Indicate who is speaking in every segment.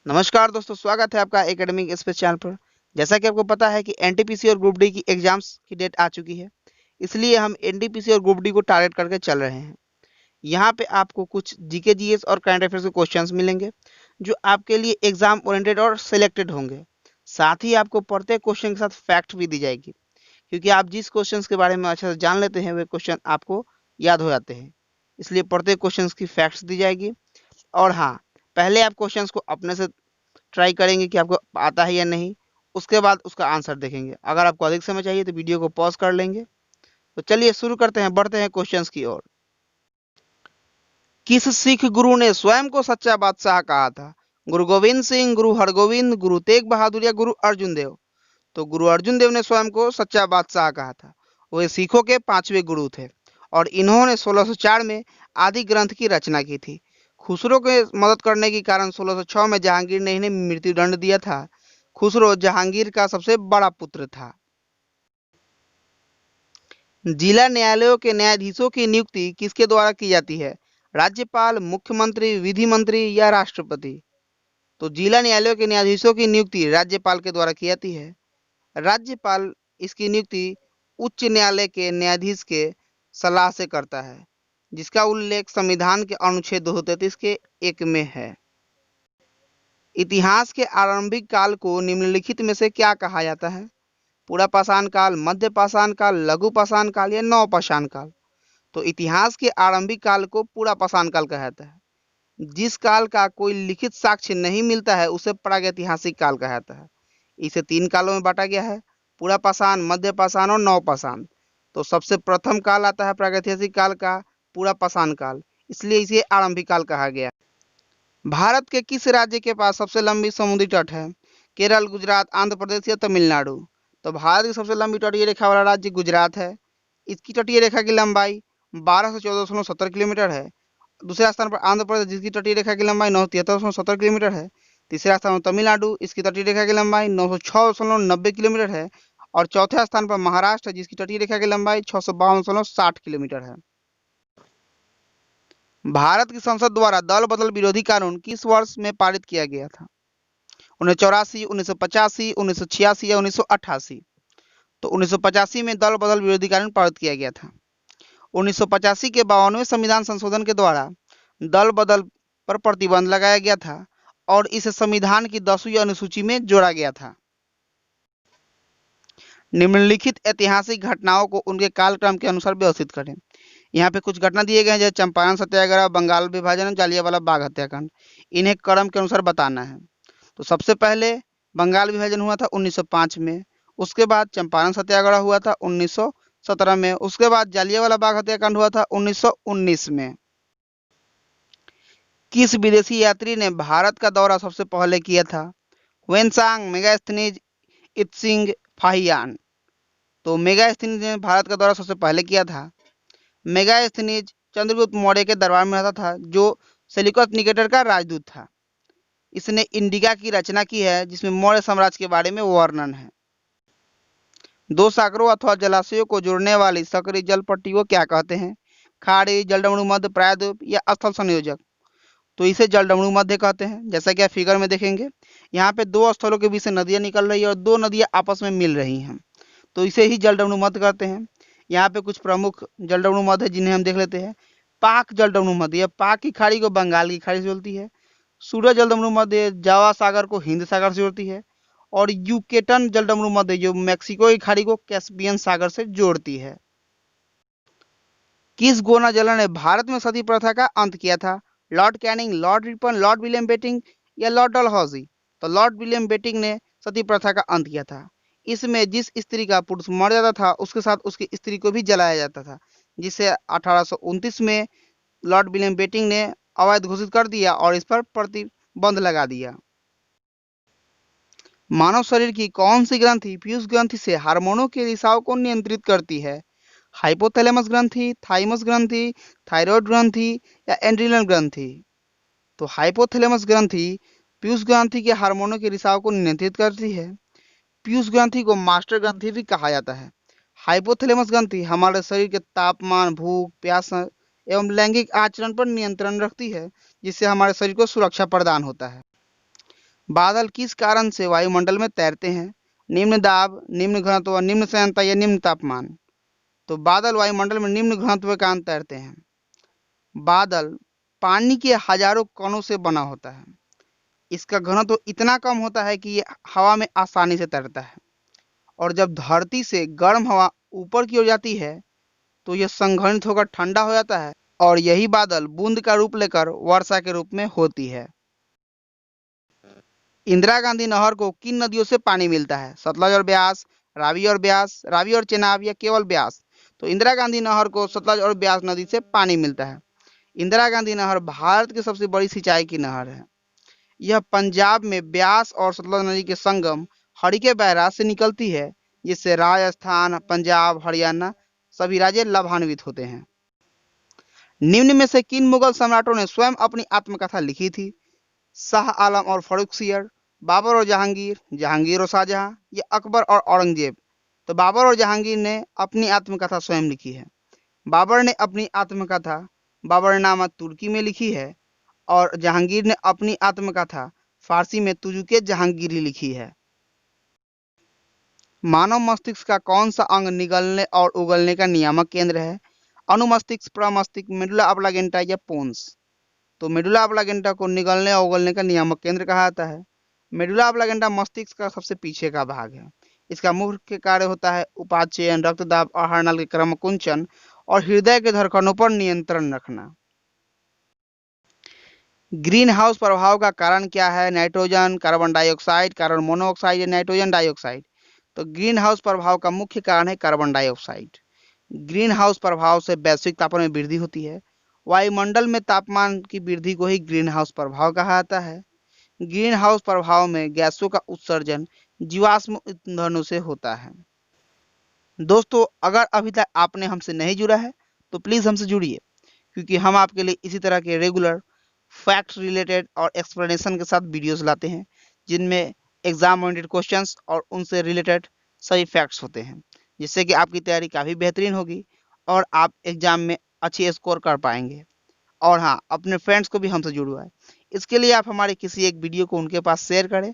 Speaker 1: नमस्कार दोस्तों, स्वागत है आपका एकेडमिक स्पेस चैनल पर। जैसा कि आपको पता है कि एनटीपीसी और ग्रुप डी की एग्जाम्स की डेट आ चुकी है, इसलिए हम एनटीपीसी और ग्रुप डी को टारगेट करके चल रहे हैं। यहाँ पे आपको कुछ जीके जीएस और करंट अफेयर्स के क्वेश्चंस मिलेंगे जो आपके लिए एग्जाम ओरिएंटेड और सिलेक्टेड होंगे। साथ ही आपको प्रत्येक क्वेश्चन के साथ फैक्ट भी दी जाएगी, क्योंकि आप जिस क्वेश्चन के बारे में अच्छे से जान लेते हैं वे क्वेश्चन आपको याद हो जाते हैं। इसलिए प्रत्येक क्वेश्चन की फैक्ट्स दी जाएगी। और हाँ, पहले आप क्वेश्चंस को अपने से ट्राई करेंगे कि आपको आता है या नहीं। उसके बाद उसका आंसर देखेंगे। अगर आपको अधिक समय चाहिए तो वीडियो को पॉज कर लेंगे। तो चलिए शुरू करते हैं, बढ़ते हैं क्वेश्चंस की ओर। किस सिख गुरु ने स्वयं को सच्चा बादशाह कहा था? गुरु गोविंद सिंह, गुरु हरगोविंद, गुरु तेग बहादुर या गुरु अर्जुन देव? तो गुरु अर्जुन देव ने स्वयं को सच्चा बादशाह कहा था। वे सिखों के पांचवें गुरु थे और इन्होंने 1604 में आदि ग्रंथ की रचना की थी। खुसरो के मदद करने के कारण 1606 में जहांगीर ने इन्हें मृत्युदंड दिया था। खुसरो जहांगीर का सबसे बड़ा पुत्र था। जिला न्यायालयों के न्यायाधीशों की नियुक्ति किसके द्वारा की जाती है? राज्यपाल, मुख्यमंत्री, विधि मंत्री या राष्ट्रपति? तो जिला न्यायालयों के न्यायाधीशों की नियुक्ति राज्यपाल के द्वारा की जाती है। राज्यपाल इसकी नियुक्ति उच्च न्यायालय के न्यायाधीश के सलाह से करता है, जिसका उल्लेख संविधान के अनुच्छेद 233 के 1 में है। इतिहास के आरंभिक काल को निम्नलिखित में से क्या कहा जाता है? पूरा पाषाण काल, मध्य पाषाण काल, लघु पाषाण काल या नव पाषाण काल? तो इतिहास के आरंभिक काल को पूरा पाषाण काल कहा जाता है। जिस काल का कोई लिखित साक्ष्य नहीं मिलता है उसे प्रागैतिहासिक काल कहा जाता है। इसे 3 कालों में बांटा गया है: पूरा पाषाण, मध्य पाषाण और नव पाषाण। तो सबसे प्रथम काल आता है प्रागैतिहासिक काल का पूरा पाषाण काल, इसलिए इसे आरंभिक काल कहा गया। भारत के किस राज्य के पास सबसे लंबी समुद्री तट है? केरल, गुजरात, आंध्र प्रदेश या तमिलनाडु? तो भारत की सबसे लंबी तटीय रेखा वाला राज्य गुजरात है। इसकी तटीय रेखा की लंबाई 1214.70 किलोमीटर है। दूसरे स्थान पर आंध्र प्रदेश, जिसकी तटीय रेखा की लंबाई 973.70 किलोमीटर है। तीसरे स्थान पर तमिलनाडु, इसकी तटीय रेखा की लंबाई 906.90 किलोमीटर है। और चौथे स्थान पर महाराष्ट्र, जिसकी तटीय रेखा की लंबाई 652.60 किलोमीटर है। भारत की संसद द्वारा दल बदल विरोधी कानून किस वर्ष में पारित किया गया था? 1984, 1985, 1986 या 1988? तो 1985 में दल बदल विरोधी कानून पारित किया गया था। 1985 के 52वें संविधान संशोधन के द्वारा दल बदल पर प्रतिबंध लगाया गया था और इसे संविधान की 10वीं अनुसूची में जोड़ा गया था। निम्नलिखित ऐतिहासिक घटनाओं को उनके कालक्रम के अनुसार व्यवस्थित करें। यहाँ पे कुछ घटना दिए गए हैं, जैसे चंपारण सत्याग्रह, बंगाल विभाजन, जालियांवाला बाग हत्याकांड। इन्हें क्रम के अनुसार बताना है। तो सबसे पहले बंगाल विभाजन हुआ था 1905 में। उसके बाद चंपारण सत्याग्रह हुआ था 1917 में। उसके बाद जालियांवाला बाग हत्याकांड हुआ था 1919 में। किस विदेशी यात्री ने भारत का दौरा सबसे पहले किया था? Xuanzang, Megasthenes, Itsing, Fahien? तो मेगास्थनीज ने भारत का दौरा सबसे पहले किया था। मेगास्थनीज चंद्रगुप्त मौर्य के दरबार में रहता था, जो सेल्यूकस निकेटर का राजदूत था। इसने इंडिका की रचना की है, जिसमें मौर्य साम्राज्य के बारे में वर्णन है। दो सागरों अथवा जलाशयों को जोड़ने वाली सकरी जल पट्टी को क्या कहते हैं? खाड़ी, जलडमरू मध्य, प्रायद्वीप या स्थल संयोजक? तो इसे जलडमरू मध्य कहते हैं। जैसा कि आप फिगर में देखेंगे, यहाँ पे दो स्थलों के बीच से नदियां निकल रही है और दो नदियां आपस में मिल रही हैं, तो इसे ही जलडमरू मध्य कहते हैं। यहाँ पे कुछ प्रमुख जलडमरू मध्य है, जिन्हें हम देख लेते हैं। पाक जलडमरू मध्य, पाक की खाड़ी को बंगाल की खाड़ी से जोड़ती है। सूरज जलडमरू मध्य जावा सागर को हिंद सागर से जोड़ती है। और यूकेटन जलडमरू मध्य जो मैक्सिको की खाड़ी को कैस्पियन सागर से जोड़ती है। किस गोना जनरल ने भारत में सती प्रथा का अंत किया था? Lord Canning, Lord Ripon, Lord William Bentinck या लॉर्ड डलहौजी? तो लॉर्ड विलियम बेटिंग ने सती प्रथा का अंत किया था। इसमें जिस स्त्री का पुरुष मर जाता था उसके साथ उसकी स्त्री को भी जलाया जाता था, जिसे 1829 में लॉर्ड विलियम बेटिंग ने अवैध घोषित कर दिया और इस पर प्रतिबंध लगा दिया। मानव शरीर की कौन सी ग्रंथि पीयूष ग्रंथि से हार्मोनों के रिसाव को नियंत्रित करती है? हाइपोथैलेमस ग्रंथि, थाइमस ग्रंथि, थायराइड ग्रंथि या एड्रिनल ग्रंथि? तो हाइपोथैलेमस ग्रंथि पीयूष ग्रंथि के हार्मोनों के रिसाव को नियंत्रित करती है। पीयूष ग्रंथि को मास्टर ग्रंथि भी कहा जाता है। हाइपोथैलेमस ग्रंथि हमारे शरीर के तापमान, भूख, प्यास एवं लैंगिक आचरण पर नियंत्रण रखती है, जिससे हमारे शरीर को सुरक्षा प्रदान होता है। बादल किस कारण से वायुमंडल में तैरते हैं? निम्न दाब, निम्न घनत्व, निम्न श्यानता या निम्न तापमान। तो बादल वायुमंडल में निम्न घनत्व के कारण तैरते हैं। बादल पानी के हजारों कणों से बना होता है। इसका घनत्व इतना कम होता है कि ये हवा में आसानी से तैरता है, और जब धरती से गर्म हवा ऊपर की ओर जाती है तो यह संघनित होकर ठंडा हो जाता है, और यही बादल बूंद का रूप लेकर वर्षा के रूप में होती है। इंदिरा गांधी नहर को किन नदियों से पानी मिलता है? सतलज और ब्यास, रावी और चेनाब या केवल ब्यास। तो इंदिरा गांधी नहर को सतलज और ब्यास नदी से पानी मिलता है। इंदिरा गांधी नहर भारत की सबसे बड़ी सिंचाई की नहर है। यह पंजाब में ब्यास और सतलज नदी के संगम हरिके बैराज से निकलती है, जिससे राजस्थान, पंजाब, हरियाणा सभी राज्य लाभान्वित होते हैं। निम्न में से किन मुगल सम्राटों ने स्वयं अपनी आत्मकथा लिखी थी? शाह आलम और फर्रुखसियर, बाबर और जहांगीर, जहांगीर और शाहजहां, या अकबर और औरंगजेब। तो बाबर और जहांगीर ने अपनी आत्मकथा स्वयं लिखी है। बाबर ने अपनी आत्मकथा बाबरनामा तुर्की में लिखी है, और जहांगीर ने अपनी आत्मकथा फारसी में तुजुके जहांगीरी लिखी है। मानव मस्तिष्क का कौन सा अंग निगलने और उगलने का नियामक केंद्र है? अनुमस्तिष्क, प्रमस्तिष्क, मेडुला ऑब्लांगेटा या पोन्स। तो मेडुला ऑब्लांगेटा को निगलने और उगलने का नियामक केंद्र कहा जाता है। मेडुला ऑब्लांगेटा मस्तिष्क का सबसे पीछे का भाग है। इसका मुख्य कार्य होता है उपाचयन, रक्तदाब, आहार नल के क्रमकुंचन और हृदय के धड़कनों पर नियंत्रण रखना। ग्रीन हाउस प्रभाव का कारण क्या है? Nitrogen, carbon dioxide, carbon monoxide या नाइट्रोजन डाइऑक्साइड। तो ग्रीन हाउस प्रभाव का मुख्य कारण है कार्बन डाइऑक्साइड। ग्रीन हाउस प्रभाव से वैश्विक तापमान में वृद्धि होती है। वायुमंडल में तापमान की वृद्धि को ही ग्रीन हाउस प्रभाव कहा जाता है। ग्रीन हाउस प्रभाव में गैसों का उत्सर्जन जीवाश्म ईंधनों से होता है। दोस्तों, अगर अभी तक आपने हमसे नहीं जुड़ा है तो प्लीज हमसे जुड़िए, क्योंकि हम आपके लिए इसी तरह के रेगुलर फैक्ट रिलेटेड और एक्सप्लेनेशन के साथ वीडियोस लाते हैं, जिनमें एग्जाम ओरिएंटेड क्वेश्चंस और उनसे रिलेटेड सही फैक्ट्स होते हैं, जिससे कि आपकी तैयारी काफ़ी बेहतरीन होगी और आप एग्जाम में अच्छी स्कोर कर पाएंगे। और हाँ, अपने फ्रेंड्स को भी हमसे जुड़वाएं। इसके लिए आप हमारे किसी एक वीडियो को उनके पास शेयर करें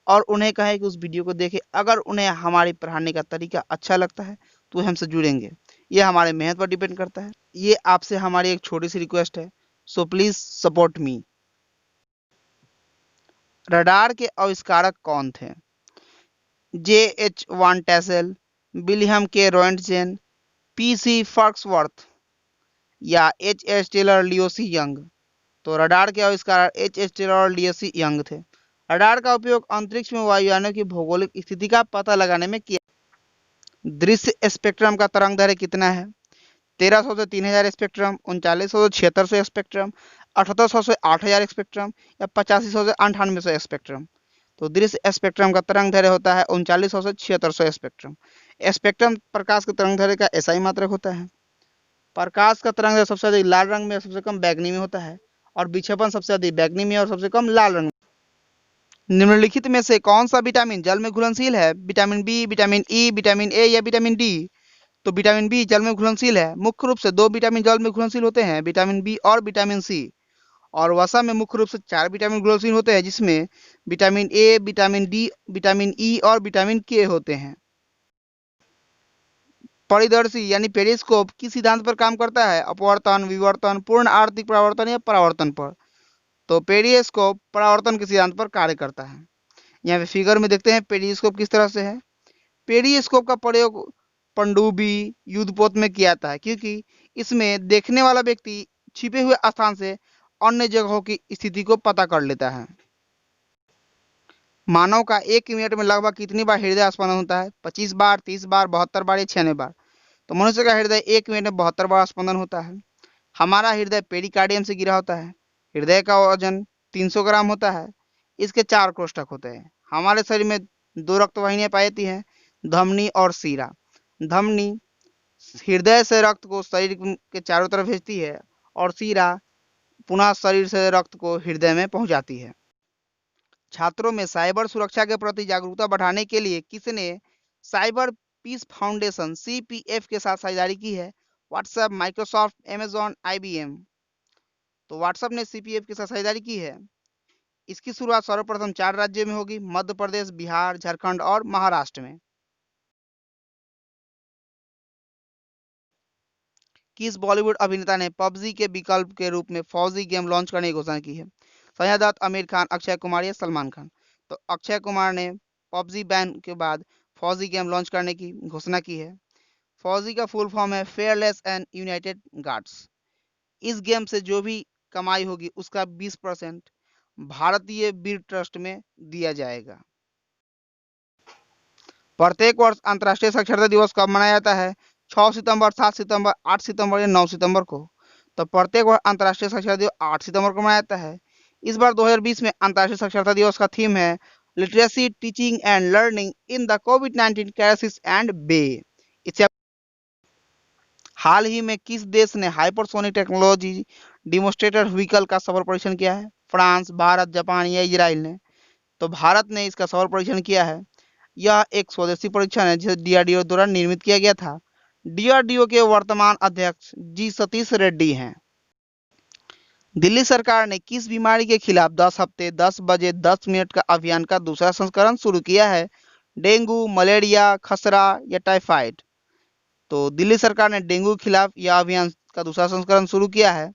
Speaker 1: और उन्हें कहें कि उस वीडियो को देखें। अगर उन्हें हमारी पढ़ाने का तरीका अच्छा लगता है तो वो हमसे जुड़ेंगे। ये हमारे मेहनत पर डिपेंड करता है। ये आपसे हमारी एक छोटी सी रिक्वेस्ट है, so please support me. Radar के आविष्कारक कौन थे? J.H. वान टेसल, विलियम के रोएंटजेन, P.C. फर्क्सवर्थ या H.S. Taylor Leo C Young. तो रडार के आविष्कारक H.S. टेलर और लियोसी यंग थे। रडार का उपयोग अंतरिक्ष में वायुयानों की भौगोलिक स्थिति का पता लगाने में किया। दृश्य स्पेक्ट्रम का तरंग दैर्घ्य कितना है? 1300 से 3000 स्पेक्ट्रम, 3900 से 7600 स्पेक्ट्रम, 7800 से 8000 स्पेक्ट्रम या 8500 से 9800 स्पेक्ट्रम। तो दृश्य स्पेक्ट्रम का तरंग दैर्घ्य होता है 3900 से 7600 स्पेक्ट्रम। स्पेक्ट्रम प्रकाश के तरंग दैर्घ्य का ऐसा ही मात्रक होता है। प्रकाश का तरंग दैर्घ्य सबसे अधिक लाल रंग में, सबसे कम बैगनी में होता है, और विक्षेपण सबसे अधिक बैगनी में और सबसे कम लाल रंग में। निम्नलिखित में से कौन सा विटामिन जल में घुलनशील है? Vitamin B, vitamin E, vitamin A या विटामिन डी। तो विटामिन बी जल में घुलनशील है। मुख्य रूप से दो विटामिन जल में घुलनशील होते हैं, विटामिन बी और विटामिन सी। और वसा में मुख्य रूप से 4 विटामिन घुलनशील होते हैं, जिसमें vitamin A, vitamin D, vitamin E और विटामिन के होते हैं। परिदर्शी यानी पेरिस्कोप किस सिद्धांत पर काम करता है? अपवर्तन, विवर्तन, पूर्ण आवर्तिक परावर्तन या परावर्तन पर। तो पेरिस्कोप परावर्तन के सिद्धांत पर कार्य करता है। यहाँ पे फिगर में देखते हैं पेरिस्कोप किस तरह से है। पेरिस्कोप का प्रयोग पनडुब्बी, युद्धपोत में किया जाता है, क्योंकि इसमें देखने वाला व्यक्ति छिपे हुए स्थान से अन्य जगहों की स्थिति को पता कर लेता है। मानव का 1 मिनट में लगभग कितनी बार हृदय स्पंदन होता है? 25 बार, 30 बार, 72 बार या 96 बार। तो मनुष्य का हृदय 1 मिनट में 72 बार स्पंदन होता है। हमारा हृदय पेरिकार्डियम से घिरा होता है। हृदय का वजन 300 ग्राम होता है। इसके 4 कोष्ठक होते हैं। हमारे शरीर में 2 रक्तवाहिनियां पाई जाती हैं, धमनी और सीरा। धमनी हृदय से रक्त को शरीर के चारों तरफ भेजती है, और सीरा पुनः शरीर से रक्त को हृदय में पहुंचाती है। छात्रों में साइबर सुरक्षा के प्रति जागरूकता बढ़ाने के लिए किसने साइबर पीस फाउंडेशन CPF के साथ साझेदारी की है? WhatsApp, Microsoft, Amazon, IBM। तो व्हाट्सएप ने CPF के साथ साझेदारी की है। इसकी शुरुआत सर्वप्रथम 4 राज्यों में होगी, मध्य प्रदेश, बिहार, झारखंड और महाराष्ट्र में। किस बॉलीवुड अभिनेता ने पबजी के विकल्प के रूप में फौजी गेम लॉन्च करने की घोषणा की है? संजय दत्त, आमिर खान, अक्षय कुमार या सलमान खान? तो अक्षय कुमार ने पबजी बैन के बाद फौजी गेम लॉन्च करने की घोषणा की है। फौजी का फुल फॉर्म है फेयरलेस एंड यूनाइटेड गार्ड्स। इस गेम से जो भी कमाई होगी उसका 20% भारतीय वीर ट्रस्ट में दिया जाएगा। प्रत्येक वर्ष अंतर्राष्ट्रीय साक्षरता दिवस कब मनाया जाता है? 6 सितंबर, 7 सितंबर, 8 सितंबर या 9 सितंबर को? तो प्रत्येक वर्ष अंतर्राष्ट्रीय साक्षरता दिवस 8 सितंबर को मनाया जाता है। इस बार 2020 में अंतर्राष्ट्रीय साक्षरता दिवस का थीम है literacy, teaching and learning in the कोविड-19 क्राइसिस एंड बे। इससे हाल ही में किस देश ने हाइपरसोनिक टेक्नोलॉजी डिमोन्स्ट्रेटर व्हीकल का सफल परीक्षण किया है? फ्रांस, भारत, जापान या इजराइल ने? तो भारत ने इसका सफल परीक्षण किया है। यह एक स्वदेशी परीक्षण है जिसे डीआरडीओ द्वारा निर्मित किया गया था। डीआरडीओ के वर्तमान अध्यक्ष जी सतीश रेड्डी हैं। दिल्ली सरकार ने किस बीमारी के खिलाफ 10 हफ्ते 10 बजे 10 मिनट का अभियान का दूसरा संस्करण शुरू किया है? डेंगू, मलेरिया, खसरा या टाइफाइड? तो दिल्ली सरकार ने डेंगू के खिलाफ यह अभियान का दूसरा संस्करण शुरू किया है।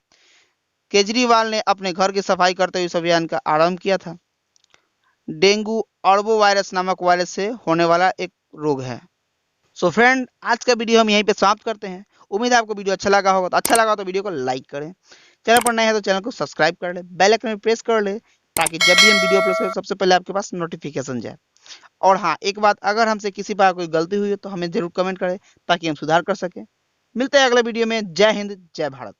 Speaker 1: केजरीवाल ने अपने घर की सफाई करते हुए इस अभियान का आरंभ किया था। डेंगू अरबो वायरस नामक वायरस से होने वाला एक रोग है। सो फ्रेंड, आज का वीडियो हम यहीं पे समाप्त करते हैं। उम्मीद है आपको वीडियो अच्छा लगा होगा। तो अच्छा लगा तो वीडियो को लाइक करें, चैनल पर नए हैं तो चैनल को सब्सक्राइब कर ले, बेल आइकन में प्रेस कर ले ताकि जब भी हम वीडियो अपलोड करें सबसे पहले आपके पास नोटिफिकेशन जाए। और हाँ, एक बात, अगर हमसे किसी बार कोई गलती हुई है तो हमें जरूर कमेंट करें ताकि हम सुधार कर सकें। मिलते हैं अगले वीडियो में। जय हिंद, जय भारत।